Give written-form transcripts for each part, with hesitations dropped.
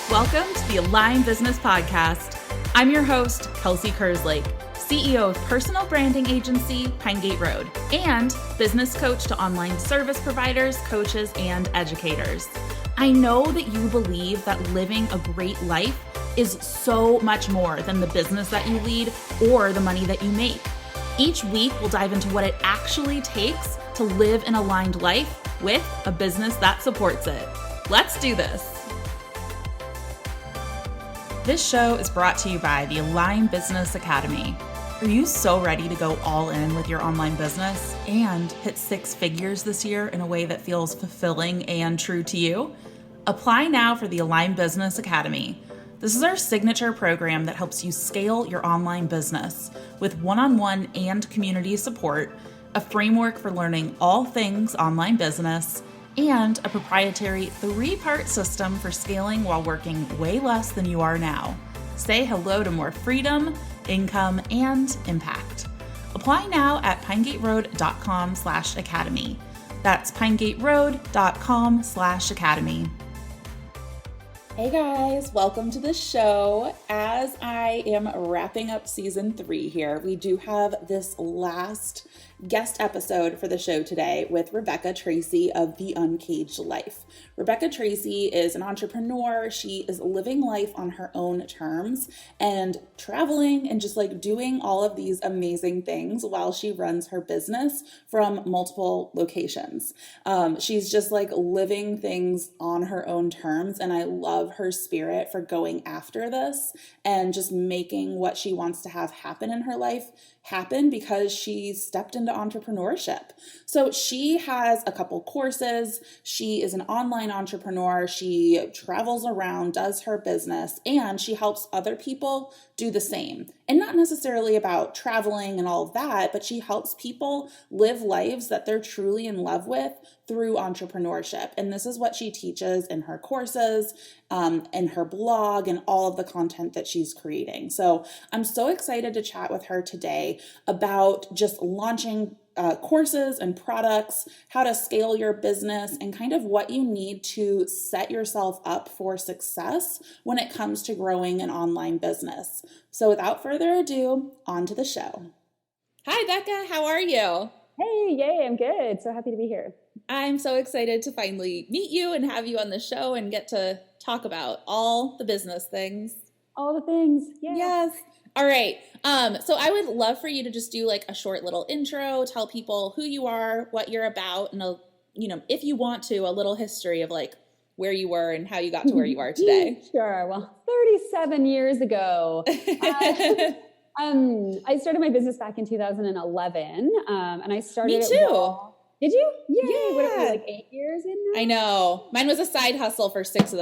Welcome to the Aligned Business Podcast. I'm your host, Kelsey Kerslake, CEO of personal branding agency, Pinegateroad, and business coach to online service providers, coaches, and educators. I know that you believe that living a great life is so much more than the business that you lead or the money that you make. Each week, we'll dive into what it actually takes to live an aligned life with a business that supports it. Let's do this. This show is brought to you by the Aligned Business Academy. Are you so ready to go all in with your online business and hit six figures this year in a way that feels fulfilling and true to you? Apply now for the Aligned Business Academy. This is our signature program that helps you scale your online business with one-on-one and community support, a framework for learning all things online business, and a proprietary 3-part system for scaling while working way less than you are now. Say hello to more freedom, income, and impact. Apply now at pinegateroad.com/academy. That's pinegateroad.com/academy. Hey guys, welcome to the show. As I am wrapping up season 3 here, we do have this last guest episode for the show today with Tracey of The Uncaged Life. Tracey is an entrepreneur. She is living life on her own terms and traveling and just like doing all of these amazing things while she runs her business from multiple locations. She's just like living things on her own terms, and I love her spirit for going after this and just making what she wants to have happen in her life happen because she stepped into entrepreneurship. So she has a couple courses. She is an online entrepreneur. She travels around, does her business, and she helps other people do the same. And not necessarily about traveling and all of that, but she helps people live lives that they're truly in love with through entrepreneurship. And this is what she teaches in her courses, and her blog, and all of the content that she's creating. So I'm so excited to chat with her today about just launching courses and products, how to scale your business, and kind of what you need to set yourself up for success when it comes to growing an online business. So without further ado, on to the show. Hi, Becca. How are you? Hey, yay, I'm good. So happy to be here. I'm so excited to finally meet you and have you on the show and get to talk about all the business things. All the things. Yeah. Yes. All right. So I would love for you to just do like a short little intro, tell people who you are, what you're about, and if you want to, a little history of like where you were and how you got to where you are today. Sure. Well, 37 years ago, I started my business back in 2011, and I started. Me too. Did you? Yeah. What are we, like 8 years in now? I know. Mine was a side hustle for 6 of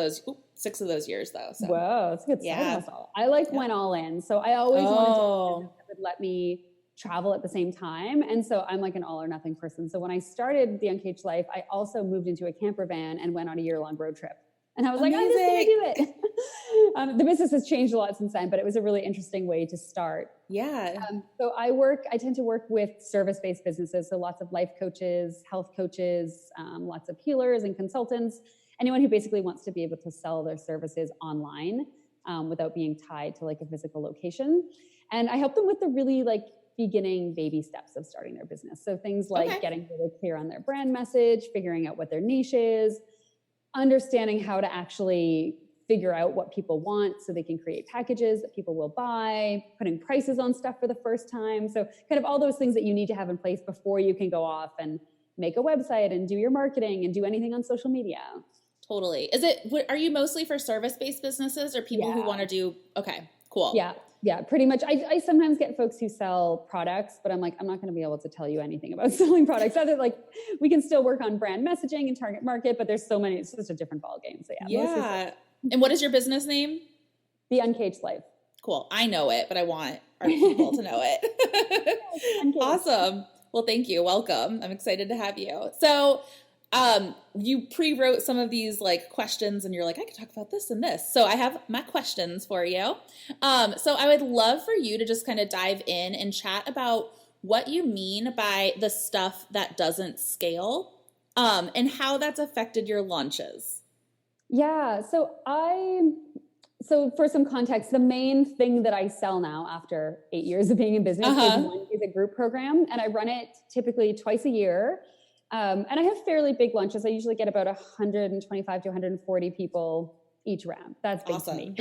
those years though. So. Whoa, that's a good side hustle. I went all in. So I always wanted to do business that would let me travel at the same time. And so I'm like an all or nothing person. So when I started The Uncaged Life, I also moved into a camper van and went on a year-long road trip. And I was Amazing. like, I'm just going to do it. The business has changed a lot since then, but it was a really interesting way to start. Yeah. So I tend to work with service-based businesses. So lots of life coaches, health coaches, lots of healers and consultants, anyone who basically wants to be able to sell their services online without being tied to like a physical location. And I help them with the really like beginning baby steps of starting their business. So things like getting really clear on their brand message, figuring out what their niche is, understanding how to actually figure out what people want so they can create packages that people will buy, putting prices on stuff for the first time. So kind of all those things that you need to have in place before you can go off and make a website and do your marketing and do anything on social media. Totally. Are you mostly for service-based businesses or people who want to do, okay, cool. Yeah, pretty much. I sometimes get folks who sell products, but I'm like, I'm not going to be able to tell you anything about selling products. Other like we can still work on brand messaging and target market, but there's so many, it's just a different ballgame. So yeah. And what is your business name? The Uncaged Life. Cool. I know it, but I want our people to know it. Awesome. Well, thank you. Welcome. I'm excited to have you. So you pre-wrote some of these like questions and you're like, I could talk about this and this. So I have my questions for you. So I would love for you to just kind of dive in and chat about what you mean by the stuff that doesn't scale, and how that's affected your launches. Yeah. So for some context, the main thing that I sell now after 8 years of being in business is a group program, and I run it typically twice a year. And I have fairly big lunches. I usually get about 125 to 140 people each round. That's big to me.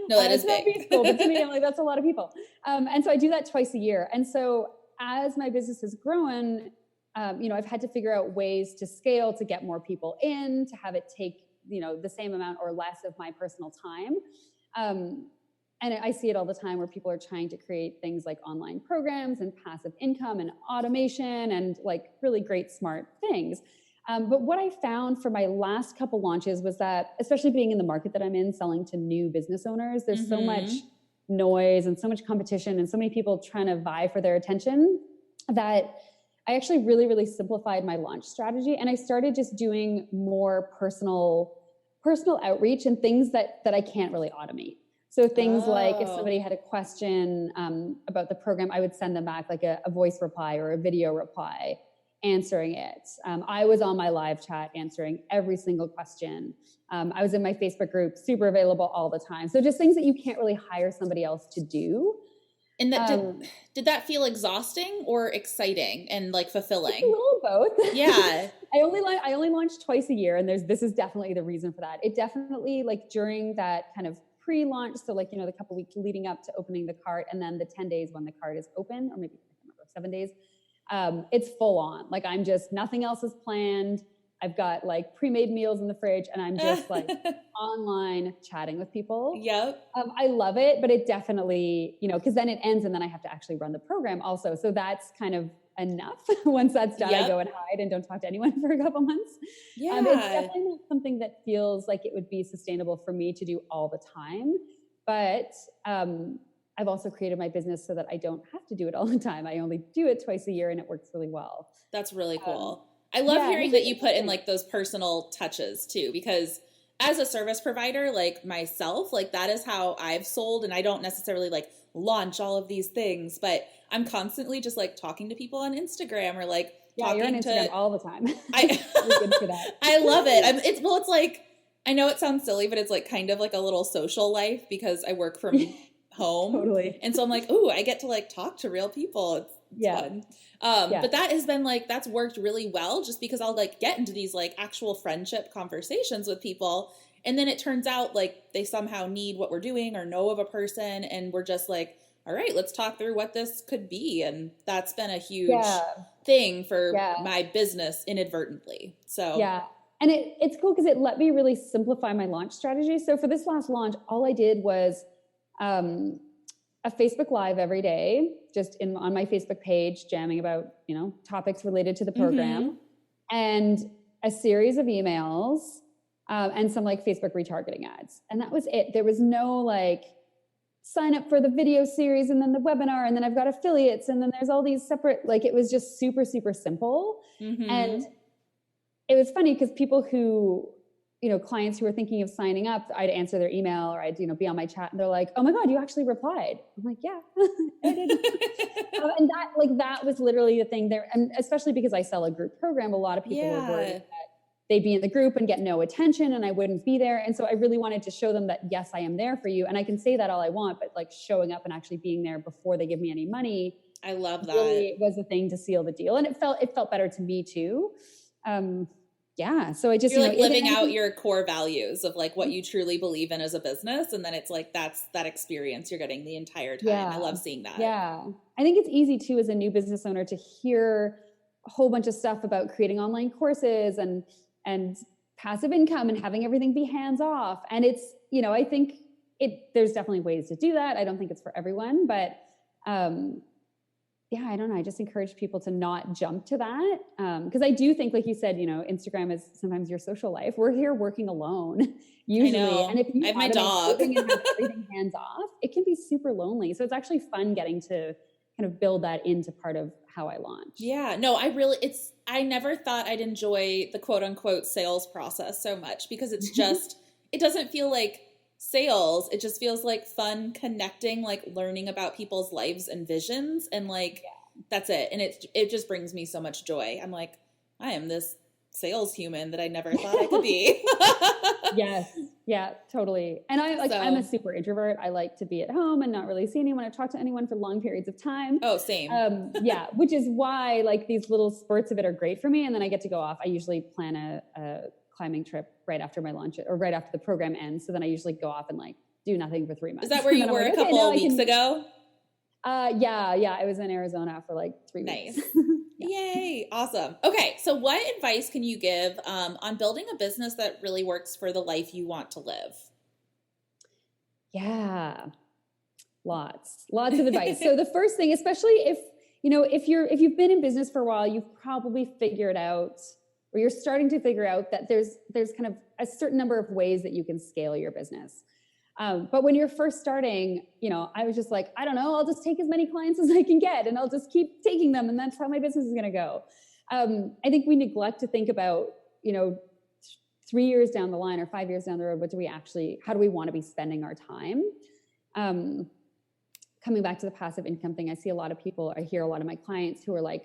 No, that is big. It's cool, but to me, I'm like, that's a lot of people. And so I do that twice a year. And so as my business has grown, I've had to figure out ways to scale, to get more people in, to have it take, the same amount or less of my personal time. And I see it all the time where people are trying to create things like online programs and passive income and automation and like really great, smart things. But what I found for my last couple launches was that, especially being in the market that I'm in, selling to new business owners, there's so much noise and so much competition and so many people trying to vie for their attention that I actually really, really simplified my launch strategy. And I started just doing more personal outreach and things that I can't really automate. So things like if somebody had a question about the program, I would send them back like a voice reply or a video reply answering it. I was on my live chat answering every single question. I was in my Facebook group, super available all the time. So just things that you can't really hire somebody else to do. And that did that feel exhausting or exciting and like fulfilling? A little both. Yeah. I only launch twice a year, and this is definitely the reason for that. It definitely, like, during that kind of pre-launch, so like, the couple weeks leading up to opening the cart, and then the 10 days when the cart is open, or maybe I can't remember, 7 days, it's full on. Like, I'm just, nothing else is planned. I've got like pre-made meals in the fridge, and I'm just like online chatting with people. Yep. I love it, but it definitely, because then it ends and then I have to actually run the program also. So that's kind of enough. Once that's done, I go and hide and don't talk to anyone for a couple months. Yeah. It's definitely not something that feels like it would be sustainable for me to do all the time. But I've also created my business so that I don't have to do it all the time. I only do it twice a year, and it works really well. That's really cool. I love hearing that you put in like those personal touches too, because as a service provider, like myself, like that is how I've sold. And I don't necessarily like launch all of these things, but I'm constantly just like talking to people on Instagram or like talking you're on Instagram all the time. Good for that. I love it. It's like, I know it sounds silly, but it's like kind of like a little social life because I work from home. Totally. And so I'm like, ooh, I get to like talk to real people. It's fun. But that has been like, that's worked really well just because I'll like get into these like actual friendship conversations with people. And then it turns out like they somehow need what we're doing or know of a person. And we're just like, all right, let's talk through what this could be. And that's been a huge thing for my business inadvertently. So and it's cool because it let me really simplify my launch strategy. So for this last launch, all I did was a Facebook Live every day, just on my Facebook page, jamming about, topics related to the program, and a series of emails, and some like Facebook retargeting ads. And that was it. There was no like sign up for the video series and then the webinar, and then I've got affiliates, and then there's all these separate, like, it was just super, super simple. And it was funny because people who, clients who were thinking of signing up, I'd answer their email or I'd, be on my chat, and they're like, oh my God, you actually replied. I'm like, yeah, I did. And that was literally the thing there. And especially because I sell a group program, a lot of people were worried that they'd be in the group and get no attention and I wouldn't be there. And so I really wanted to show them that, yes, I am there for you. And I can say that all I want, but like showing up and actually being there before they give me any money. I love that. Really was the thing to seal the deal. And it felt better to me too. So I just, you're like living out your core values of like what you truly believe in as a business. And then it's like, that's that experience you're getting the entire time. I love seeing that. Yeah. I think it's easy too, as a new business owner, to hear a whole bunch of stuff about creating online courses and passive income and having everything be hands off. And it's, I think there's definitely ways to do that. I don't think it's for everyone, but, I don't know. I just encourage people to not jump to that. Because I do think, like you said, Instagram is sometimes your social life. We're here working alone usually. And if you I have my dog and have everything hands off, it can be super lonely. So it's actually fun getting to kind of build that into part of how I launch. Yeah, no, I never thought I'd enjoy the quote unquote sales process so much because it's just, it doesn't feel like sales. It just feels like fun connecting, like learning about people's lives and visions. And like, that's it. And it just brings me so much joy. I'm like, I am this saleshuman that I never thought I could be. Yes. Yeah, totally. And I'm a super introvert. I like to be at home and not really see anyone or talk to anyone for long periods of time. Oh, same. Yeah, which is why like these little spurts of it are great for me. And then I get to go off. I usually plan a climbing trip right after my lunch or right after the program ends. So then I usually go off and like do nothing for 3 months. Is that where you were a couple of weeks ago? Yeah. I was in Arizona for like 3 weeks. Nice. Yay. Awesome. Okay. So what advice can you give on building a business that really works for the life you want to live? Yeah. Lots of advice. So the first thing, especially if you've been in business for a while, you've probably figured out, or you're starting to figure out that there's kind of a certain number of ways that you can scale your business. But when you're first starting, I was just like, I don't know, I'll just take as many clients as I can get and I'll just keep taking them. And that's how my business is going to go. I think we neglect to think about, 3 years down the line or 5 years down the road, how do we want to be spending our time? Coming back to the passive income thing, I hear a lot of my clients who are like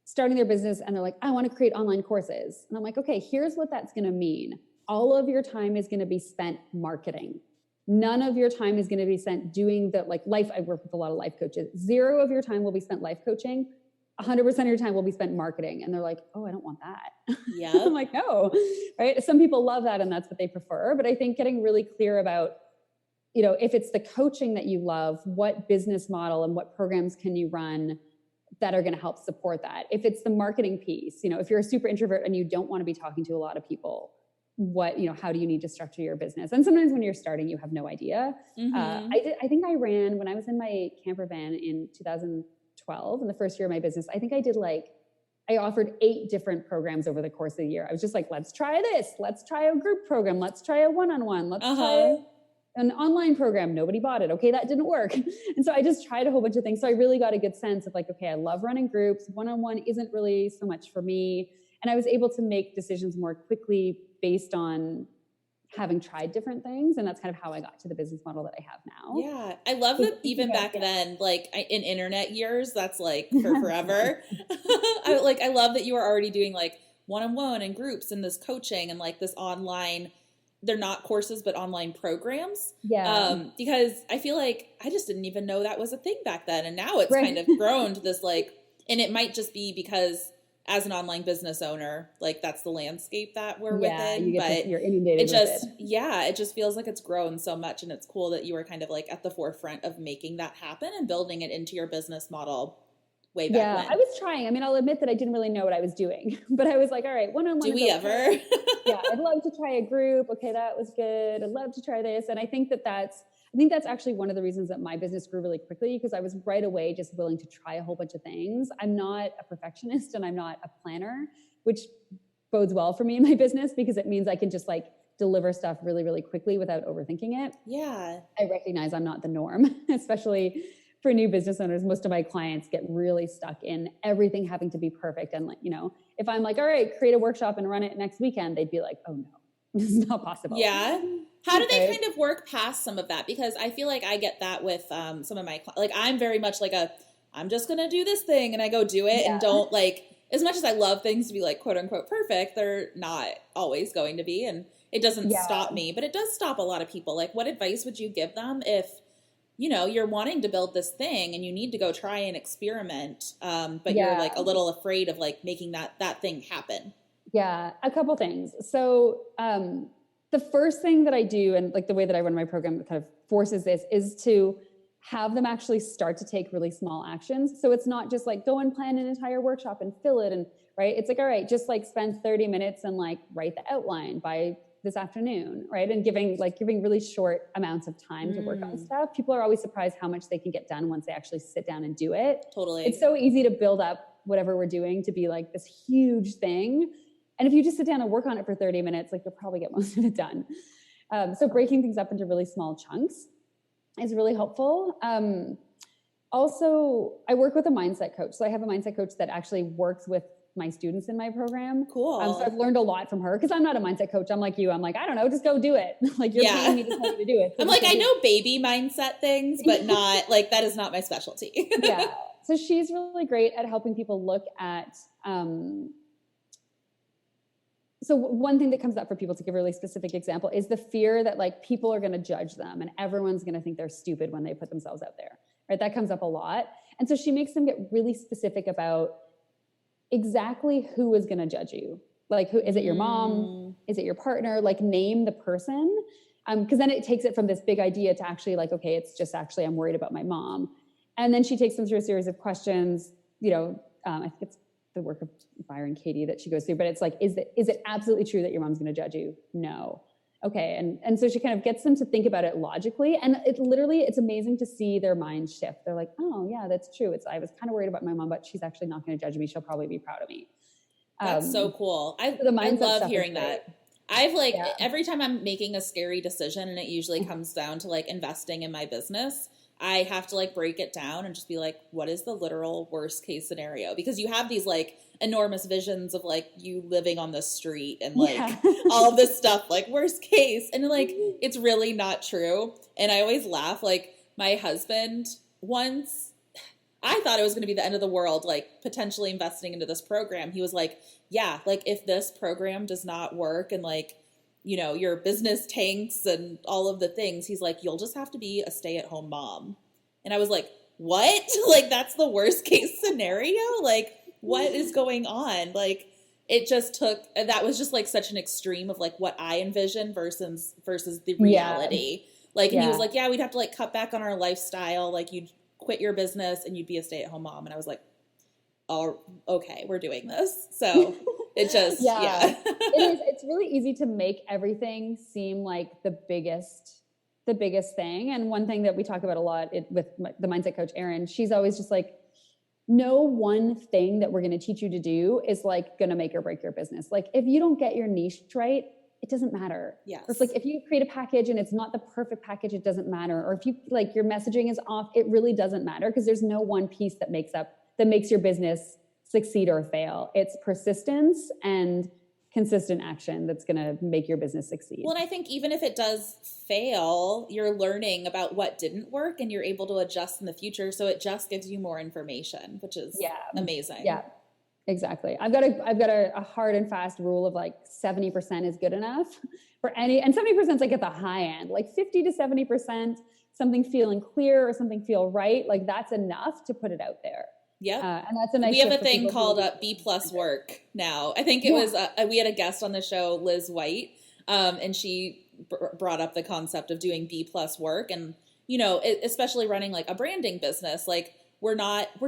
starting their business and they're like, I want to create online courses. And I'm like, okay, here's what that's going to mean. All of your time is going to be spent marketing. None of your time is going to be spent doing the life. I work with a lot of life coaches. 0 of your time will be spent life coaching. 100% of your time will be spent marketing. And they're like, oh, I don't want that. Yeah. I'm like, no, right? Some people love that and that's what they prefer. But I think getting really clear about, if it's the coaching that you love, what business model and what programs can you run that are going to help support that? If it's the marketing piece, if you're a super introvert and you don't want to be talking to a lot of people, how do you need to structure your business? And sometimes when you're starting, you have no idea. Mm-hmm. I think I ran, when I was in my camper van in 2012, in the first year of my business, I think I offered 8 different programs over the course of the year. I was just like, let's try this. Let's try a group program. Let's try a one-on-one. Let's try an online program. Nobody bought it. Okay, that didn't work. And so I just tried a whole bunch of things. So I really got a good sense of like, okay, I love running groups. One-on-one isn't really so much for me. And I was able to make decisions more quickly based on having tried different things. And that's kind of how I got to the business model that I have now. Yeah. I love that even back then, like in internet years, that's like for forever. I love that you were already doing like one-on-one and groups and this coaching and like this online, they're not courses, but online programs. Yeah. Because I feel like I just didn't even know that was a thing back then. And now it's kind of grown to this and it might just be because as an online business owner, like that's the landscape that we're within. You're inundated with it. It just feels like it's grown so much. And it's cool that you were kind of like at the forefront of making that happen and building it into your business model way back when. I was trying. I mean, I'll admit that I didn't really know what I was doing, but I was like, all right, one-on-one. Do we ever? Yeah, I'd love to try a group. Okay, that was good. I'd love to try this. And I think that's actually one of the reasons that my business grew really quickly, because I was right away just willing to try a whole bunch of things. I'm not a perfectionist and I'm not a planner, which bodes well for me in my business because it means I can just like deliver stuff really, really quickly without overthinking it. Yeah. I recognize I'm not the norm, especially for new business owners. Most of my clients get really stuck in everything having to be perfect. And if I'm like, all right, create a workshop and run it next weekend, they'd be like, oh no, this is not possible. Yeah. How do they kind of work past some of that? Because I feel like I get that with some of my, I'm very much like I'm just going to do this thing and I go do it and don't as much as I love things to be like quote unquote perfect, they're not always going to be. And it doesn't stop me, but it does stop a lot of people. Like what advice would you give them if, you're wanting to build this thing and you need to go try and experiment, but you're like a little afraid of like making that thing happen? Yeah, a couple things. So the first thing that I do, and like the way that I run my program kind of forces this, is to have them actually start to take really small actions. So it's not just like go and plan an entire workshop and fill it and right. It's like, all right, just like spend 30 minutes and like write the outline by this afternoon, right? And giving really short amounts of time to work on stuff. People are always surprised how much they can get done once they actually sit down and do it. Totally. It's so easy to build up whatever we're doing to be like this huge thing. And if you just sit down and work on it for 30 minutes, like you'll probably get most of it done. So breaking things up into really small chunks is really helpful. Also, I work with a mindset coach. So I have a mindset coach that actually works with my students in my program. Cool. So I've learned a lot from her because I'm not a mindset coach. I'm like you. I'm like, I don't know, just go do it. Like you're paying me to tell you to do it. So I'm like, I know baby mindset things, but not like that is not my specialty. Yeah. So she's really great at helping people look at So one thing that comes up for people, to give a really specific example, is the fear that like people are going to judge them and everyone's going to think they're stupid when they put themselves out there, right? That comes up a lot. And so she makes them get really specific about exactly who is going to judge you. Like, who is it? Your mom? Is it your partner? Like, name the person. Because then it takes it from this big idea to actually like, okay, it's just actually, I'm worried about my mom. And then she takes them through a series of questions, I think it's the work of Byron Katie that she goes through, but it's like, is it absolutely true that your mom's going to judge you? No. Okay. And so she kind of gets them to think about it logically. And it's amazing to see their minds shift. They're like, oh yeah, that's true. I was kind of worried about my mom, but she's actually not going to judge me. She'll probably be proud of me. That's so cool. I love hearing that. I've every time I'm making a scary decision, and it usually comes down to like investing in my business, I have to like break it down and just be like, what is the literal worst case scenario? Because you have these like enormous visions of like you living on the street and like all of this stuff, like worst case. And like, it's really not true. And I always laugh, like my husband once, I thought it was going to be the end of the world, like potentially investing into this program. He was like, yeah, like if this program does not work and like, your business tanks and all of the things, he's like, you'll just have to be a stay-at-home mom. And I was like, what? Like, that's the worst case scenario? Like, what is going on? Like, it just that was just like such an extreme of like what I envisioned versus the reality. Like, and he was like, yeah, we'd have to like cut back on our lifestyle. Like you'd quit your business and you'd be a stay-at-home mom. And I was like, oh, okay, we're doing this. So it just, It's really easy to make everything seem like the biggest thing. And one thing that we talk about a lot with the mindset coach, Erin, she's always just like, no one thing that we're going to teach you to do is like going to make or break your business. Like if you don't get your niche right, it doesn't matter. Yes. It's like if you create a package and it's not the perfect package, it doesn't matter. Or if you like your messaging is off, it really doesn't matter because there's no one piece that makes your business succeed or fail. It's persistence and consistent action that's going to make your business succeed. Well, and I think even if it does fail, you're learning about what didn't work and you're able to adjust in the future. So it just gives you more information, which is amazing. Yeah, exactly. I've got a hard and fast rule of like 70% is good enough for any, and 70% is like at the high end, like 50 to 70%, something feeling clear or something feel right. Like that's enough to put it out there. Yeah. And that's a nice. We have a thing called B+ work now. I think it was, we had a guest on the show, Liz White, and she brought up the concept of doing B+ work. And, especially running like a branding business, like we're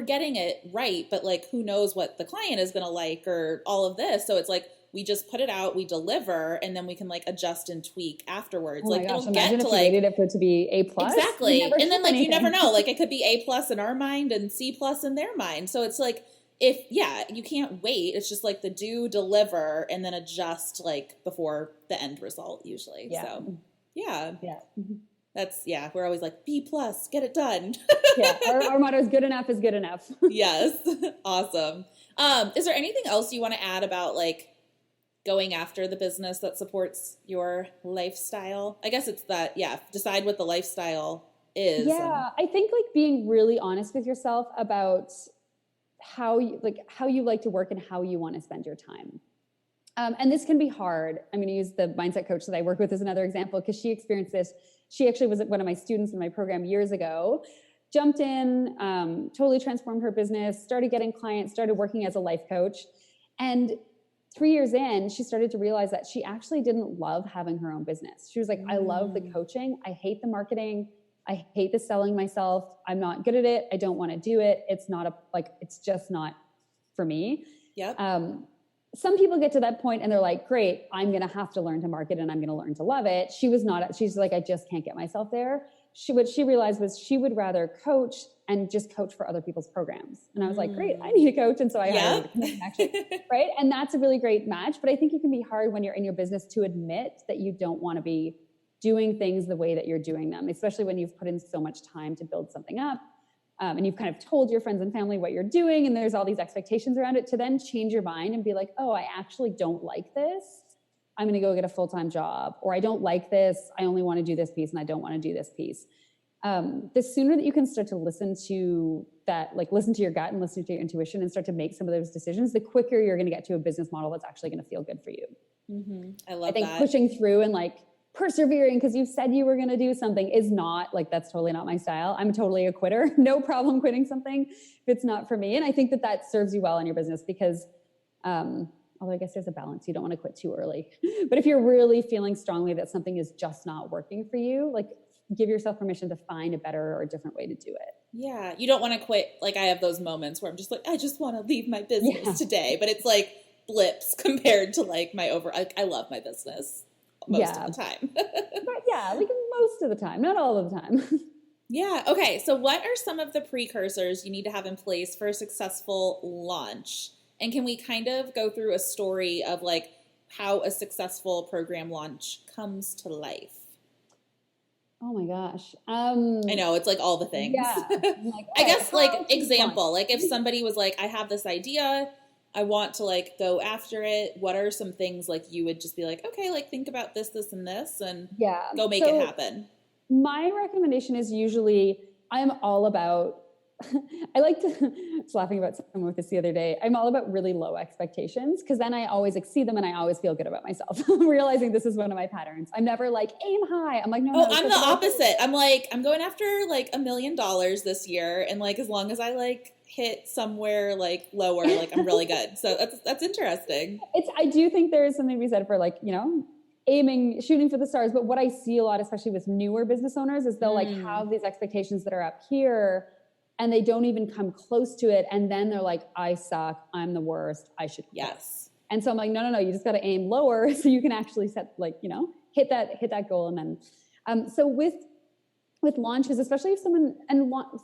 getting it right, but like, who knows what the client is going to like or all of this. So it's like, we just put it out, we deliver, and then we can like adjust and tweak afterwards. Oh like my gosh, it'll get to like it for it to be A+. Exactly. And then like you never know. Like it could be A+ in our mind and C+ in their mind. So it's like you can't wait. It's just like the do, deliver, and then adjust like before the end result usually. Yeah. So yeah. That's we're always like B+, get it done. Our motto is good enough is good enough. Yes. Awesome. Is there anything else you want to add about like going after the business that supports your lifestyle? I guess it's that, decide what the lifestyle is. Yeah. I think like being really honest with yourself about how you like to work and how you want to spend your time. And this can be hard. I'm going to use the mindset coach that I work with as another example because she experienced this. She actually was one of my students in my program years ago, jumped in, totally transformed her business, started getting clients, started working as a life coach. And 3 years in, she started to realize that she actually didn't love having her own business. She was like, I love the coaching. I hate the marketing. I hate the selling myself. I'm not good at it. I don't want to do it. It's just not for me. Yep. Some people get to that point and they're like, great, I'm going to have to learn to market and I'm going to learn to love it. She's like, I just can't get myself there. What she realized was she would rather coach and just coach for other people's programs. And I was like, great, I need a coach. And so I hired her actually, right? And that's a really great match. But I think it can be hard when you're in your business to admit that you don't want to be doing things the way that you're doing them, especially when you've put in so much time to build something up. And you've kind of told your friends and family what you're doing. And there's all these expectations around it to then change your mind and be like, oh, I actually don't like this. I'm going to go get a full-time job, or I don't like this. I only want to do this piece and I don't want to do this piece. The sooner that you can start to listen to that, like listen to your gut and listen to your intuition and start to make some of those decisions, the quicker you're going to get to a business model that's actually going to feel good for you. I love I think that. pushing through and like persevering because you said you were going to do something is not like, that's totally not my style. I'm totally a quitter. No problem quitting something if it's not for me. And I think that that serves you well in your business because, although I guess there's a balance. You don't want to quit too early. But if you're really feeling strongly that something is just not working for you, like give yourself permission to find a better or a different way to do it. Yeah. You don't want to quit. Like I have those moments where I'm just like, I just want to leave my business today. But it's like blips compared to like I love my business most of the time. But yeah, like most of the time, not all of the time. Yeah. Okay. So what are some of the precursors you need to have in place for a successful launch? And can we kind of go through a story of like how a successful program launch comes to life? Oh my gosh. I know it's like all the things. Yeah. Like, I guess like example, like if somebody was like, I have this idea, I want to like go after it. What are some things like you would just be like, okay, like think about this, this, and this, and go make it happen? My recommendation is usually I'm all about, I like to, I was laughing about someone with this the other day. I'm all about really low expectations because then I always exceed them and I always feel good about myself. I'm realizing this is one of my patterns. I'm never like aim high. I'm like, no. I'm the opposite. I'm like, I'm going after like $1 million this year. And like, as long as I like hit somewhere like lower, like I'm really good. So that's interesting. I do think there is something to be said for like, shooting for the stars. But what I see a lot, especially with newer business owners, is they'll like have these expectations that are up here and they don't even come close to it. And then they're like, I suck. I'm the worst. I should quit. Yes. And so I'm like, no. You just got to aim lower so you can actually set like, hit that goal. And then, so with launches, especially if someone,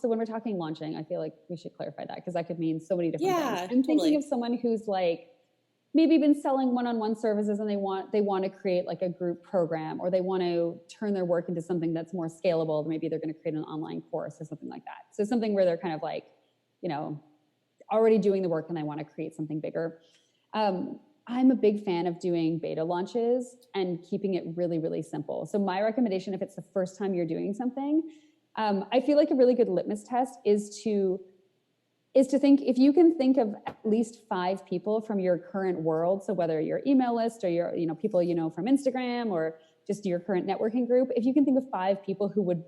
so when we're talking launching, I feel like we should clarify that because that could mean so many different things. I'm thinking of someone who's like, maybe been selling one-on-one services and they want to create like a group program, or they want to turn their work into something that's more scalable. Maybe they're going to create an online course or something like that. So something where they're kind of like, already doing the work and they want to create something bigger. I'm a big fan of doing beta launches and keeping it really, really simple. So my recommendation, if it's the first time you're doing something, I feel like a really good litmus test is to think, if you can think of at least 5 people from your current world, so whether your email list or your, people from Instagram or just your current networking group, if you can think of 5 people who would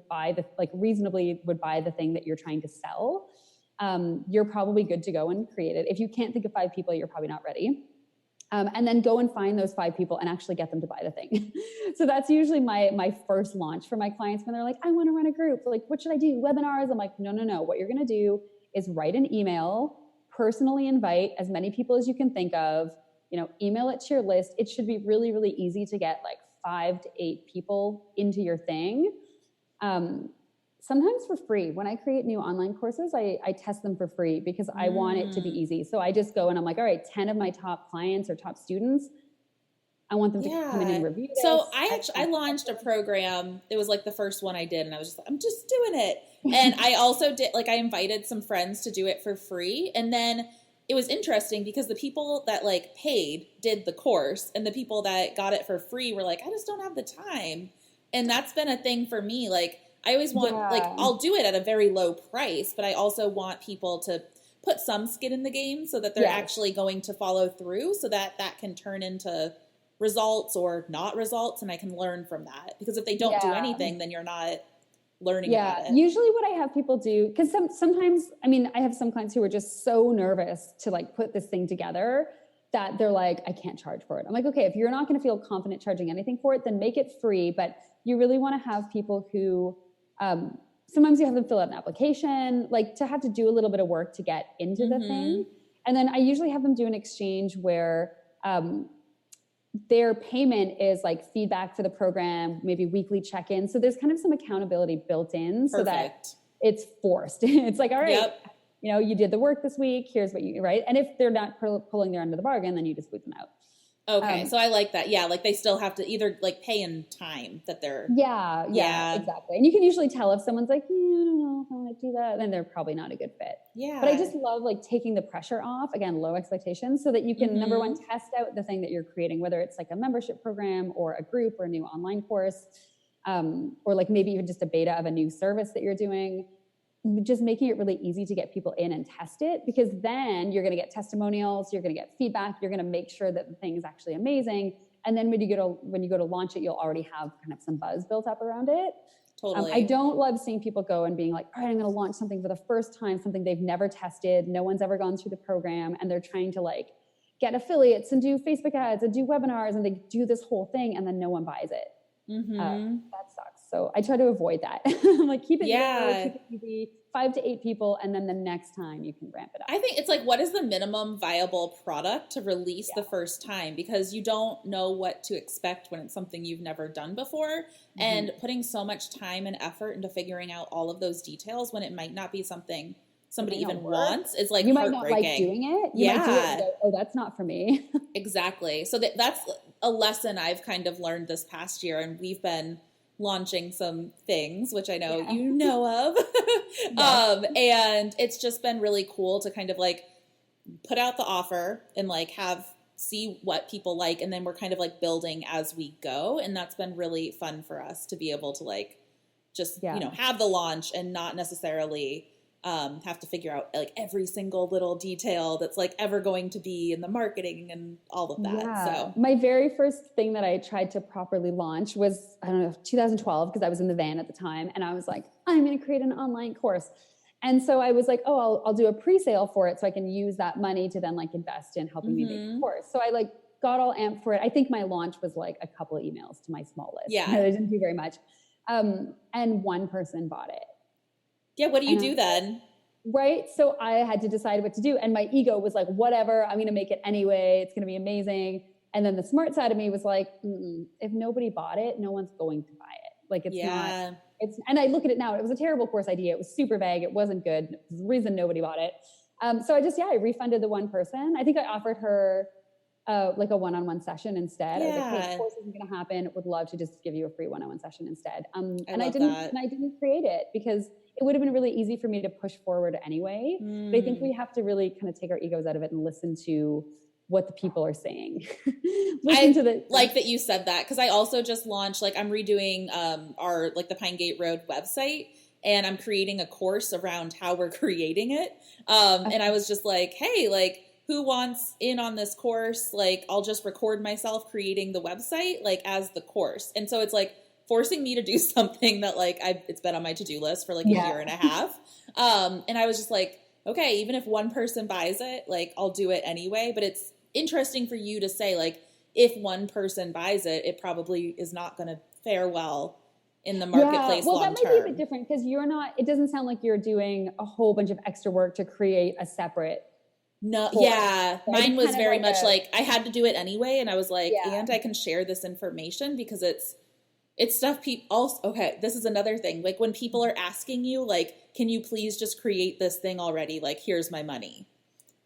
reasonably would buy the thing that you're trying to sell, you're probably good to go and create it. If you can't think of 5 people, you're probably not ready. And then go and find those 5 people and actually get them to buy the thing. So that's usually my first launch for my clients when they're like, I want to run a group. Like, what should I do? Webinars? I'm like, no. What you're going to do is write an email, personally invite as many people as you can think of, email it to your list. It should be really, really easy to get like 5 to 8 people into your thing. Sometimes for free. When I create new online courses, I test them for free because I want it to be easy. So I just go and I'm like, all right, 10 of my top clients or top students, I want them to come in and review this. So I launched a program. It was like the first one I did, and I was just like, I'm just doing it. And I also did, like, I invited some friends to do it for free. And then it was interesting because the people that like paid did the course, and the people that got it for free were like, I just don't have the time. And that's been a thing for me. Like, I always want, like, I'll do it at a very low price, but I also want people to put some skin in the game so that they're actually going to follow through, so that can turn into results or not results, and I can learn from that. Because if they don't do anything, then you're not learning about it. Usually what I have people do, because sometimes, I have some clients who are just so nervous to like put this thing together that they're like, I can't charge for it. I'm like, okay, if you're not going to feel confident charging anything for it, then make it free. But you really want to have people who, sometimes you have them fill out an application, like to have to do a little bit of work to get into the thing. And then I usually have them do an exchange where, their payment is like feedback for the program, maybe weekly check-in. So there's kind of some accountability built in so that it's forced. It's like, all right, you did the work this week. Here's what right. And if they're not pulling their end of the bargain, then you just boot them out. Okay. So I like that. Yeah. Like they still have to either like pay in time that they're. Yeah, exactly. And you can usually tell if someone's like, I don't know if I want to do that, then they're probably not a good fit. Yeah. But I just love like taking the pressure off, again, low expectations, so that you can, number one, test out the thing that you're creating, whether it's like a membership program or a group or a new online course, or like maybe even just a beta of a new service that you're doing. Just making it really easy to get people in and test it, because then you're going to get testimonials, you're going to get feedback, you're going to make sure that the thing is actually amazing. And then when you go to launch it, you'll already have kind of some buzz built up around it. Totally. I don't love seeing people go and being like, all right, I'm going to launch something for the first time, something they've never tested. No one's ever gone through the program. And they're trying to like get affiliates and do Facebook ads and do webinars, and they do this whole thing and then no one buys it. That sucks. So I try to avoid that. I'm like, keep it low, keep it easy, 5 to 8 people, and then the next time you can ramp it up. I think it's like, what is the minimum viable product to release the first time? Because you don't know what to expect when it's something you've never done before. And putting so much time and effort into figuring out all of those details when it might not be something somebody even wants is like, you might not like doing it. You might do it and go, oh, that's not for me. Exactly. So that's a lesson I've kind of learned this past year, and we've been launching some things, which I know you know of. And it's just been really cool to kind of like put out the offer and like see what people like. And then we're kind of like building as we go. And that's been really fun for us to be able to like, just, you know, have the launch and not necessarily have to figure out like every single little detail that's like ever going to be in the marketing and all of that. So my very first thing that I tried to properly launch was, I don't know, 2012, because I was in the van at the time, and I was like, I'm going to create an online course. And so I was like, oh, I'll do a pre-sale for it so I can use that money to then like invest in helping me make the course. So I like got all amped for it. I think my launch was like a couple of emails to my small list. Yeah. I didn't do very much. And one person bought it. Yeah. What do you do then? Right. So I had to decide what to do. And my ego was like, whatever, I'm going to make it anyway. It's going to be amazing. And then the smart side of me was like, if nobody bought it, no one's going to buy it. Like it's not, and I look at it now, it was a terrible course idea. It was super vague. It wasn't good. It was the reason nobody bought it. So I refunded the one person. I think I offered her like a one-on-one session instead. I was like, hey, this course isn't going to happen. Would love to just give you a free one-on-one session instead. I didn't create it because it would have been really easy for me to push forward anyway. But I think we have to really kind of take our egos out of it and listen to what the people are saying. Like that you said that, because I also just launched, like I'm redoing our like the pinegateroad website, and I'm creating a course around how we're creating it. And I was just like, hey, like who wants in on this course? Like I'll just record myself creating the website like as the course. And so it's like forcing me to do something that like it's been on my to-do list for like a year and a half. And I was just like, okay, even if one person buys it, like I'll do it anyway. But it's interesting for you to say, like, if one person buys it, it probably is not going to fare well in the marketplace long term. That might be a bit different because it doesn't sound like you're doing a whole bunch of extra work to create a separate course. Mine was very much like I had to do it anyway. And I was like, and I can share this information because it's stuff people also, okay, this is another thing. Like when people are asking you, like, can you please just create this thing already? Like, here's my money.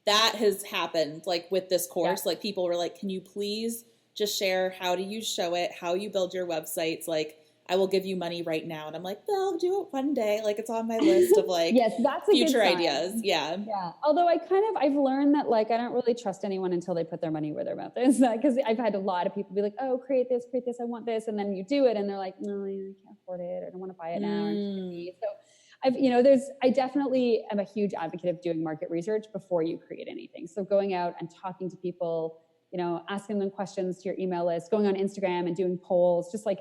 That has happened like with this course. Like people were like, can you please just share how do you show it, how you build your websites? Like I will give you money right now. And I'm like, well, I'll do it one day. Like it's on my list of like that's a future good sign. ideas. Yeah. Although I've learned that like, I don't really trust anyone until they put their money where their mouth is. Because I've had a lot of people be like, oh, create this, I want this. And then you do it and they're like, no, I can't afford it. I don't want to buy it now. So I definitely am a huge advocate of doing market research before you create anything. So going out and talking to people, asking them questions to your email list, going on Instagram and doing polls, just like,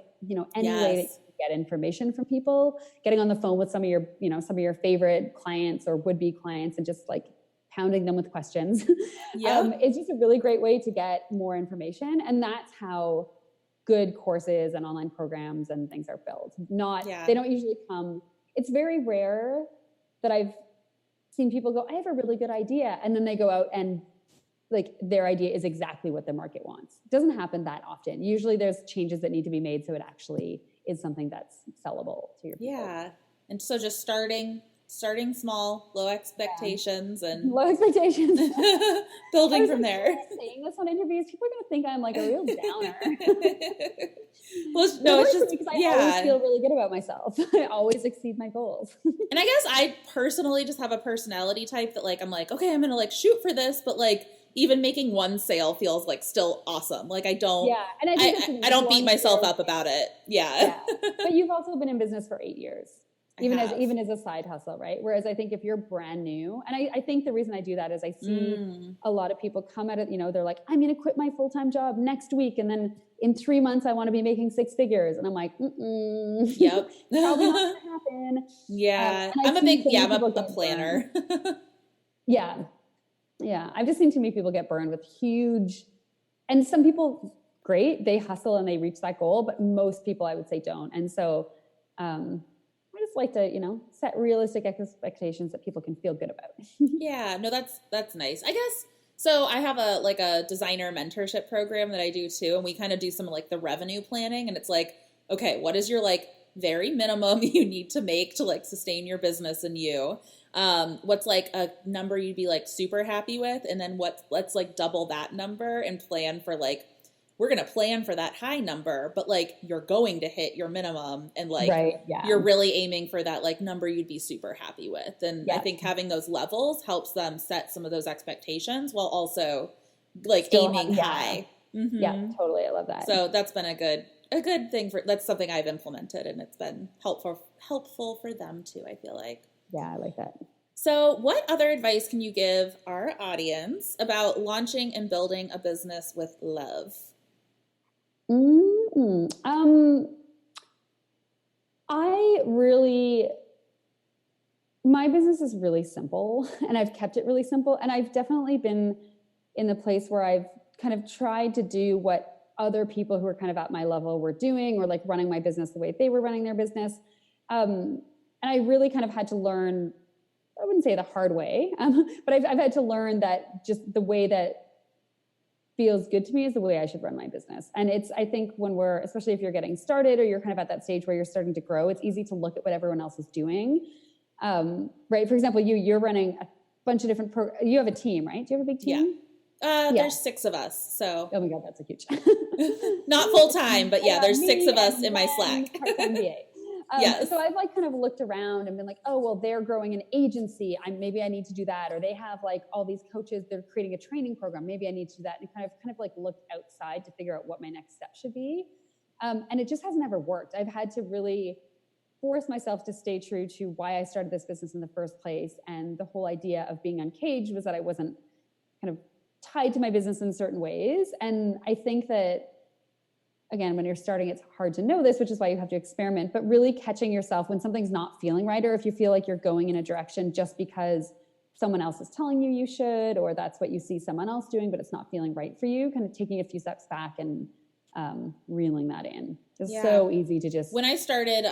any way that you get information from people, getting on the phone with some of your favorite clients or would-be clients and just like pounding them with questions. It's just a really great way to get more information. And that's how good courses and online programs and things are built. They don't usually come. It's very rare that I've seen people go, I have a really good idea. And then they go out and like their idea is exactly what the market wants. It doesn't happen that often. Usually there's changes that need to be made so it actually is something that's sellable to your people. Yeah. And so just starting small, low expectations and building from there. Saying this on interviews, people are going to think I'm like a real downer. Well, no, it's just because I always feel really good about myself. I always exceed my goals. And I guess I personally just have a personality type that like I'm like, okay, I'm going to like shoot for this, but like even making one sale feels like still awesome. Like I don't, and I don't beat myself up about it. Yeah. But you've also been in business for 8 years. even as a side hustle, right? Whereas I think if you're brand new, and I think the reason I do that is I see a lot of people come at it, you know, they're like, I'm going to quit my full-time job next week. And then in 3 months, I want to be making 6 figures. And I'm like, yep. Probably not going to happen. Yeah. I'm a planner. Yeah. Yeah. I've just seen too many people get burned with huge, and some people, great, they hustle and they reach that goal, but most people I would say don't. And so, I just like to, you know, set realistic expectations that people can feel good about. Yeah, no, that's nice. I guess, so I have a designer mentorship program that I do too. And we kind of do some like the revenue planning, and it's like, okay, what is your like very minimum you need to make to like sustain your business and you? What's like a number you'd be like super happy with? And then let's like double that number and plan for like, we're going to plan for that high number, but like you're going to hit your minimum, and like you're really aiming for that like number you'd be super happy with. And I think having those levels helps them set some of those expectations while also like still aiming high. Mm-hmm. Yeah, totally. I love that. So that's been a good thing that's something I've implemented, and it's been helpful for them too, I feel like. Yeah, I like that. So what other advice can you give our audience about launching and building a business with love? My business is really simple, and I've kept it really simple. And I've definitely been in the place where I've kind of tried to do what other people who are kind of at my level were doing, or like running my business the way they were running their business. And I really kind of had to learn, I wouldn't say the hard way, but I've had to learn that just the way that feels good to me is the way I should run my business. And I think especially if you're getting started or you're kind of at that stage where you're starting to grow, it's easy to look at what everyone else is doing. Right. For example, you're running a bunch of different you have a team, right? Do you have a big team? Yeah. There's 6 of us. So. Oh my God, that's a huge. Not full time, but yeah, there's 6 of us in my Slack. Yes. So I've like kind of looked around and been like, oh, well, they're growing an agency. Maybe I need to do that. Or they have like all these coaches, they're creating a training program. Maybe I need to do that. And kind of like looked outside to figure out what my next step should be. And it just hasn't ever worked. I've had to really force myself to stay true to why I started this business in the first place. And the whole idea of being uncaged was that I wasn't kind of tied to my business in certain ways. And I think that, again, when you're starting, it's hard to know this, which is why you have to experiment, but really catching yourself when something's not feeling right, or if you feel like you're going in a direction just because someone else is telling you should, or that's what you see someone else doing, but it's not feeling right for you, kind of taking a few steps back and reeling that in. It's so easy to just... When I started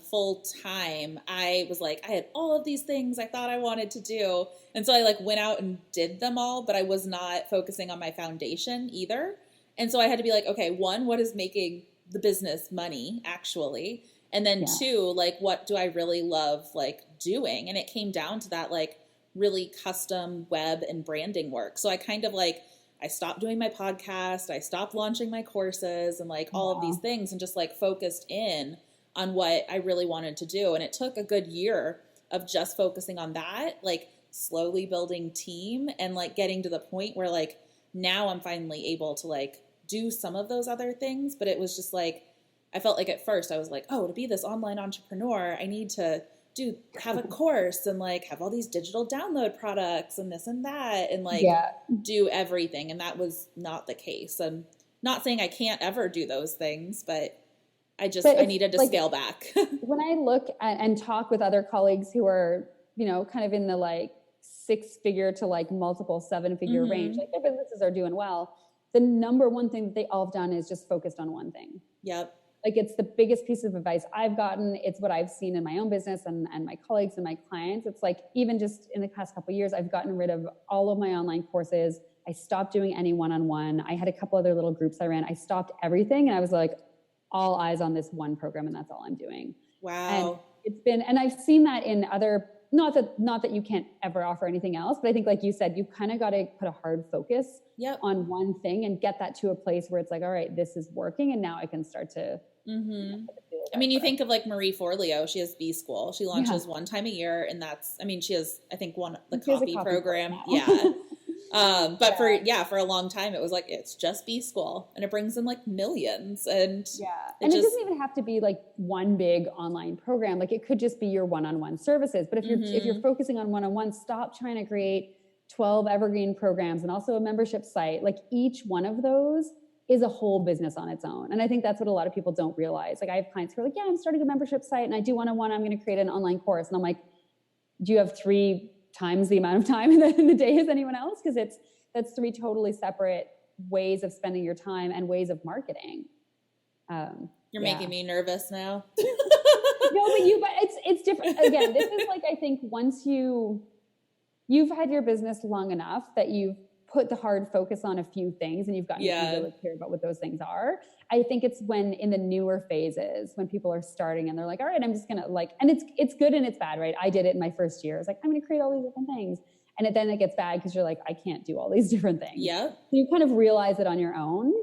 full time, I was like, I had all of these things I thought I wanted to do. And so I like went out and did them all, but I was not focusing on my foundation either. And so I had to be like, okay, 1, what is making the business money actually? And then 2, like, what do I really love like doing? And it came down to that like really custom web and branding work. So I kind of like, I stopped doing my podcast, I stopped launching my courses and like all of these things, and just like focused in on what I really wanted to do. And it took a good year of just focusing on that, like slowly building team and like getting to the point where like now I'm finally able to like do some of those other things. But it was just like, I felt like at first I was like, oh, to be this online entrepreneur, I need to have a course and like have all these digital download products and this and that and like do everything. And that was not the case. I'm not saying I can't ever do those things, but I needed to scale back. When I look at and talk with other colleagues who are, you know, kind of in the like 6-figure to like multiple 7-figure range, like their businesses are doing well. The number one thing that they all have done is just focused on one thing. Yep. Like it's the biggest piece of advice I've gotten. It's what I've seen in my own business and my colleagues and my clients. It's like, even just in the past couple of years, I've gotten rid of all of my online courses. I stopped doing any one-on-one. I had a couple other little groups I ran. I stopped everything. And I was like, all eyes on this one program. And that's all I'm doing. Wow. And I've seen that in other, not that you can't ever offer anything else, but I think like you said, you've kind of got to put a hard focus on one thing and get that to a place where it's like, all right, this is working. And now I can start to, I mean, you think of like Marie Forleo, she has B School. She launches one time a year, and she has, I think, the coffee program. Yeah. But for a long time, it was like, it's just B School, and it brings in like millions. And it doesn't even have to be like one big online program. Like it could just be your one-on-one services. But if you're focusing on one-on-one, stop trying to create 12 evergreen programs and also a membership site. Like each one of those is a whole business on its own. And I think that's what a lot of people don't realize. Like I have clients who are like, yeah, I'm starting a membership site and I do one-on-one, I'm going to create an online course. And I'm like, do you have 3 times the amount of time in the day as anyone else? Because that's 3 totally separate ways of spending your time and ways of marketing. You're making me nervous now. No, but it's different. Again, this is like, I think once you've had your business long enough that you've put the hard focus on a few things and you've gotten to be really clear about what those things are. I think it's when in the newer phases, when people are starting and they're like, all right, I'm just going to like, and it's good and it's bad, right? I did it in my first year. I was like, I'm going to create all these different things. And then it gets bad because you're like, I can't do all these different things. Yeah. So you kind of realize it on your own.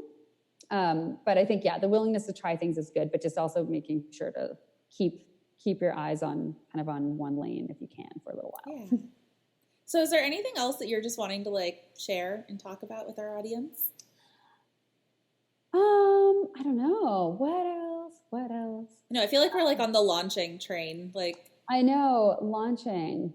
But I think, the willingness to try things is good, but just also making sure to keep your eyes on kind of on one lane if you can for a little while. Yeah. So is there anything else that you're just wanting to like share and talk about with our audience? I don't know. What else? No, I feel like we're like on the launching train. Like, I know, launching.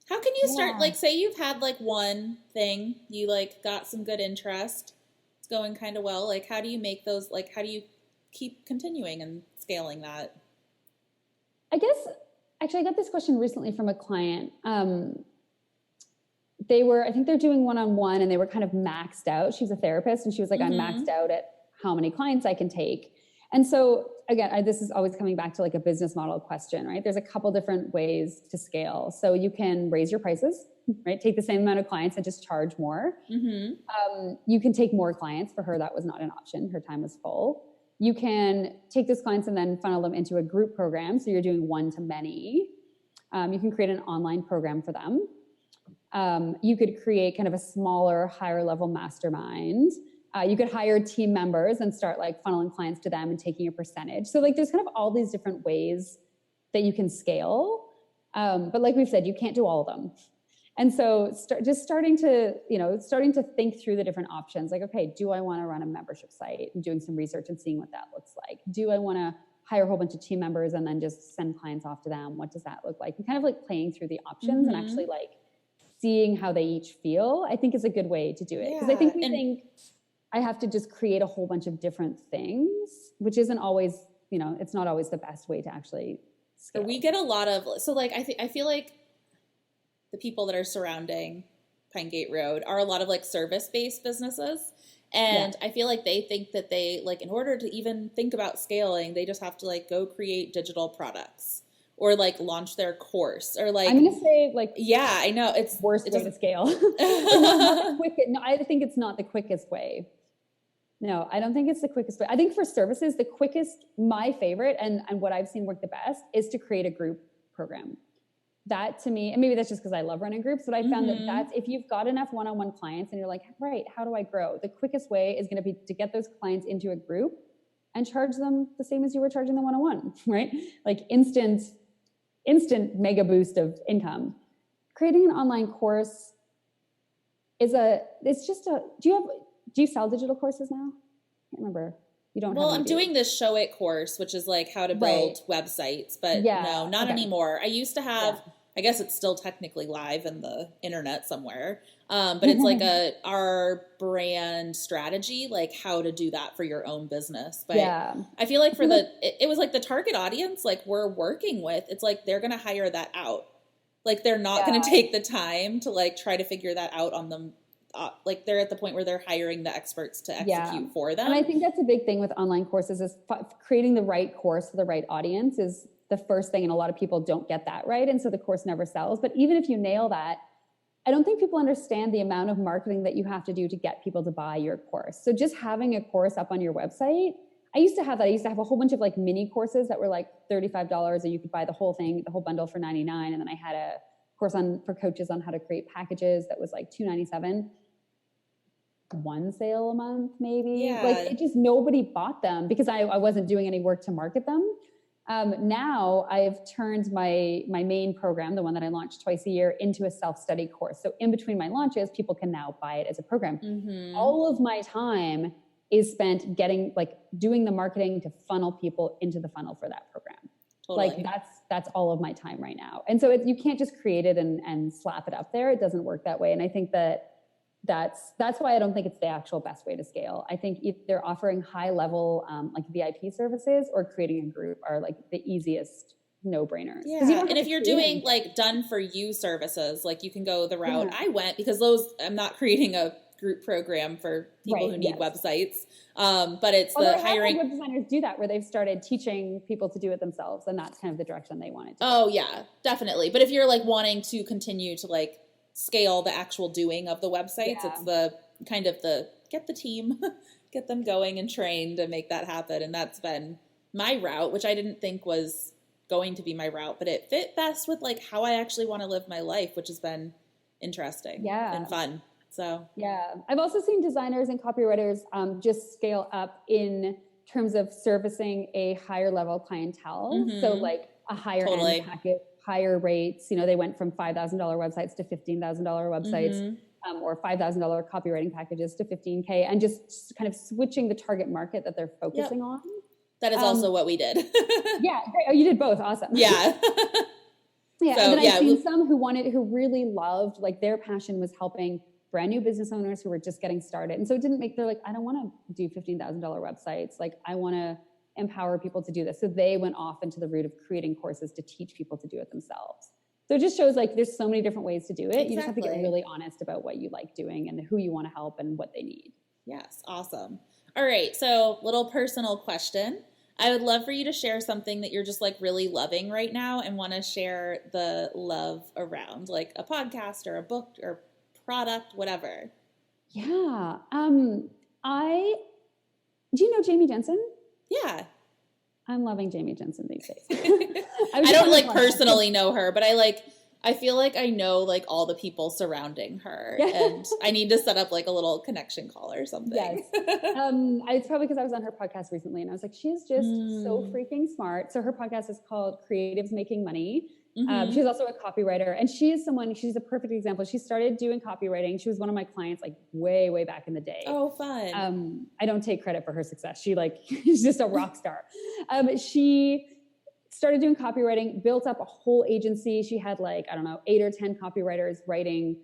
How can you start, like, say you've had like one thing, you like got some good interest, it's going kind of well. Like, how do you make those, like, how do you keep continuing and scaling that? I guess, actually, I got this question recently from a client. I think they're doing one-on-one and they were kind of maxed out. She's a therapist and she was like, I'm maxed out at how many clients I can take. And so again, this is always coming back to like a business model question, right? There's a couple different ways to scale. So you can raise your prices, right? Take the same amount of clients and just charge more. You can take more clients. For her, that was not an option. Her time was full. You can take those clients and then funnel them into a group program. So you're doing one-to-many. You can create an online program for them. You could create kind of a smaller, higher level mastermind. You could hire team members and start like funneling clients to them and taking a percentage. So like there's kind of all these different ways that you can scale. But like we've said, you can't do all of them. And so starting to think through the different options. Like, okay, do I want to run a membership site and doing some research and seeing what that looks like? Do I want to hire a whole bunch of team members and then just send clients off to them? What does that look like? And kind of like playing through the options and actually like seeing how they each feel, I think is a good way to do it. Because I think we think I have to just create a whole bunch of different things, which isn't always, it's not always the best way to actually scale. We get a lot of, so like, I feel like the people that are surrounding Pinegateroad are a lot of like service-based businesses. And I feel like they think that they, like, in order to even think about scaling, they just have to like go create digital products or like launch their course or like, I'm going to say like, I know it's worst way to scale. No, I think it's not the quickest way. No, I don't think it's the quickest way. I think for services, the quickest, my favorite, and what I've seen work the best is to create a group program. That to me, and maybe that's just because I love running groups, but I found that that's, if you've got enough one-on-one clients and you're like, right, how do I grow? The quickest way is going to be to get those clients into a group and charge them the same as you were charging the one-on-one, right? Like instant mega boost of income. Creating an online course do you sell digital courses now? I can't remember. You don't. Well, I'm doing this Show It course, which is like how to build websites, but no, not anymore. I used to have, I guess it's still technically live in the internet somewhere. But it's like our brand strategy, like how to do that for your own business. But I feel like for it was like the target audience, like we're working with, it's like, they're going to hire that out. Like they're not going to take the time to like try to figure that out on them. Like they're at the point where they're hiring the experts to execute for them. And I think that's a big thing with online courses is creating the right course for the right audience is the first thing. And a lot of people don't get that right. And so the course never sells. But even if you nail that, I don't think people understand the amount of marketing that you have to do to get people to buy your course. So just having a course up on your website, I used to have that. I used to have a whole bunch of like mini courses that were like $35 or you could buy the whole thing, the whole bundle for $99. And then I had a course for coaches on how to create packages that was like $297. One sale a month, maybe. Like it just, nobody bought them because I wasn't doing any work to market them. Now I've turned my main program, the one that I launch twice a year, into a self-study course. So in between my launches, people can now buy it as a program. All of my time is spent doing the marketing to funnel people into the funnel for that program. Totally. Like that's all of my time right now. And so you can't just create it and slap it up there. It doesn't work that way. And I think that's why I don't think it's the actual best way to scale. I think either offering high level like VIP services or creating a group are like the easiest no-brainers. Yeah. And if you're doing like done for you services, like you can go the route I went, because I'm not creating a group program for people who need websites. But it's the hiring. Web designers do that where they've started teaching people to do it themselves. And that's kind of the direction they want it to go. Yeah, definitely. But if you're like wanting to continue to like scale the actual doing of the websites, it's the kind of get the team, get them going and trained to make that happen. And that's been my route, which I didn't think was going to be my route, but it fit best with like how I actually want to live my life, which has been interesting and fun. So I've also seen designers and copywriters just scale up in terms of servicing a higher level clientele. So like a higher end package, higher rates. You know, they went from $5,000 websites to $15,000 websites, or $5,000 copywriting packages to $15K, and just kind of switching the target market that they're focusing on. That is also what we did. Great. Oh, you did both. Awesome. Yeah. So, and then I've seen some who really loved, like their passion was helping brand new business owners who were just getting started. And so they're like, I don't want to do $15,000 websites. Like I want to empower people to do this. So they went off into the route of creating courses to teach people to do it themselves. So it just shows like there's so many different ways to do it. Exactly. You just have to get really honest about what you like doing and who you want to help and what they need. Yes. Awesome. All right. So little personal question. I would love for you to share something that you're just like really loving right now and want to share the love around, like a podcast or a book or product, whatever. Yeah. Do you know Jamie Jensen? Yeah. I'm loving Jamie Jensen these days. I don't like personally know her, but I feel like I know like all the people surrounding her, and I need to set up like a little connection call or something. Yes. It's probably because I was on her podcast recently and I was like, she's just so freaking smart. So her podcast is called Creatives Making Money. She's also a copywriter, and she's a perfect example. She started doing copywriting. She was one of my clients like way, way back in the day. Oh, fun. I don't take credit for her success. She's just a rock star. She started doing copywriting, built up a whole agency. She had 8 or 10 copywriters writing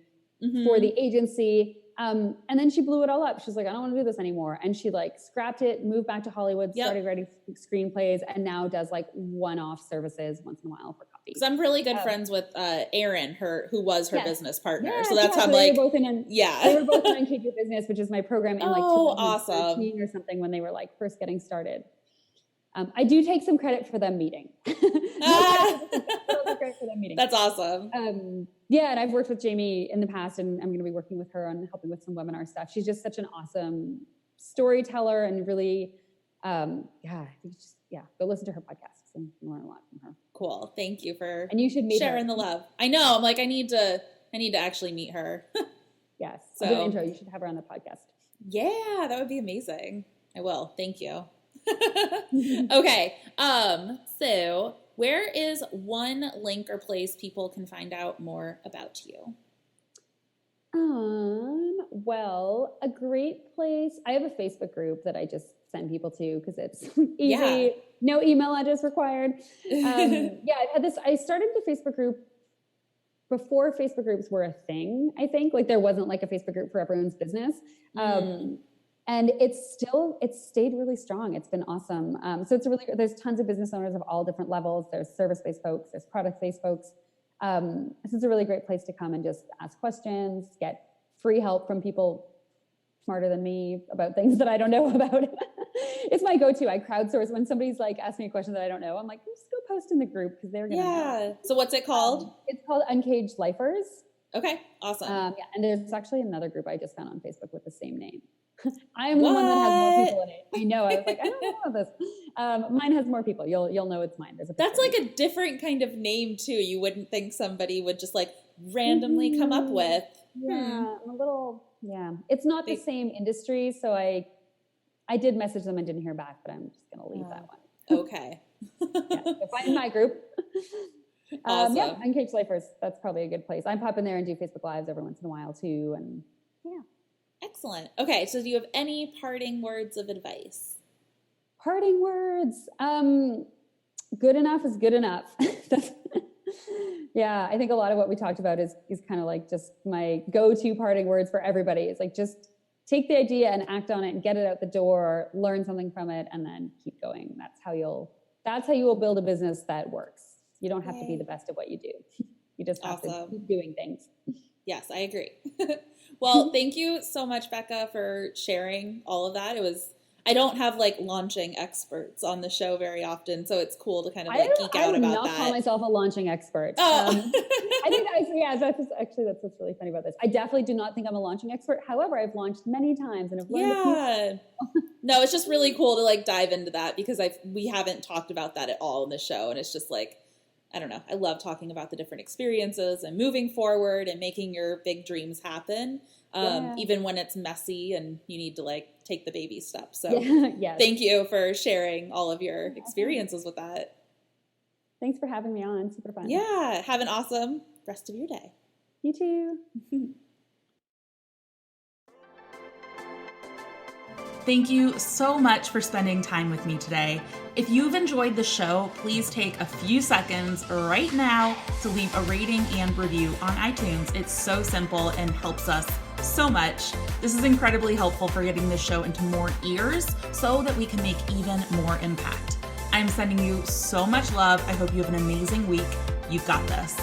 for the agency. And then she blew it all up. She's like, I don't want to do this anymore. And she scrapped it, moved back to Hollywood, started writing screenplays, and now does one-off services once in a while for coffee. Because I'm really good friends with Erin, who was her business partner. So that's how they were both in Uncage Your Business, which is my program in 2013 or something when they were first getting started. I do take some credit for them meeting. That's awesome. And I've worked with Jamie in the past, and I'm going to be working with her on helping with some webinar stuff. She's just such an awesome storyteller, and really, I think go listen to her podcast and learn a lot from her. Cool. Thank you for and you should meet sharing her. The love. I know. I'm like, I need to actually meet her. Yes. So do an intro. You should have her on the podcast. Yeah, that would be amazing. I will. Thank you. Okay. So where is one link or place people can find out more about you? Well, a great place. I have a Facebook group that I just send people to because it's easy. No email address required. I started the Facebook group before Facebook groups were a thing. I think there wasn't a Facebook group for everyone's business. And it's stayed really strong. It's been awesome. So it's there's tons of business owners of all different levels. There's service-based folks, there's product-based folks. This is a really great place to come and just ask questions, get free help from people smarter than me about things that I don't know about. It's my go-to. I crowdsource when somebody's asks me a question that I don't know. I'm like, just go post in the group because they're going to know. So what's it called? It's called Uncaged Lifers. Okay, awesome. And there's actually another group I just found on Facebook with the same name. I am the one that has more people in it. I know. I was like, I don't know about this. Mine has more people. You'll know it's mine. That's a different kind of name too. You wouldn't think somebody would just randomly come up with. Yeah, I'm a little. Yeah, it's not the same industry, so I did message them and didn't hear back, but I'm just gonna leave that one. Okay. Yeah, so find my group. Awesome. Yeah, Engaged Lifers. That's probably a good place. I pop in there and do Facebook Lives every once in a while too. And yeah. Excellent. Okay. So do you have any parting words of advice? Parting words. Good enough is good enough. Yeah, I think a lot of what we talked about is kind of like just my go-to parting words for everybody. It's like, just take the idea and act on it and get it out the door, learn something from it, and then keep going. That's how you will build a business that works. You don't have to be the best at what you do. You just have to keep doing things. Yes, I agree. Well, thank you so much, Becca, for sharing all of that. I don't have like launching experts on the show very often, so it's cool to kind of like geek out about that. I would not call myself a launching expert. Oh. I think that's what's really funny about this. I definitely do not think I'm a launching expert. However, I've launched many times and have learned. No, it's just really cool to like dive into that because we haven't talked about that at all in the show, and it's just like, I don't know. I love talking about the different experiences and moving forward and making your big dreams happen. Even when it's messy and you need to like take the baby steps. So yes. Thank you for sharing all of your experiences with that. Thanks for having me on. Super fun. Yeah. Have an awesome rest of your day. You too. Thank you so much for spending time with me today. If you've enjoyed the show, please take a few seconds right now to leave a rating and review on iTunes. It's so simple and helps us so much. This is incredibly helpful for getting this show into more ears so that we can make even more impact. I'm sending you so much love. I hope you have an amazing week. You've got this.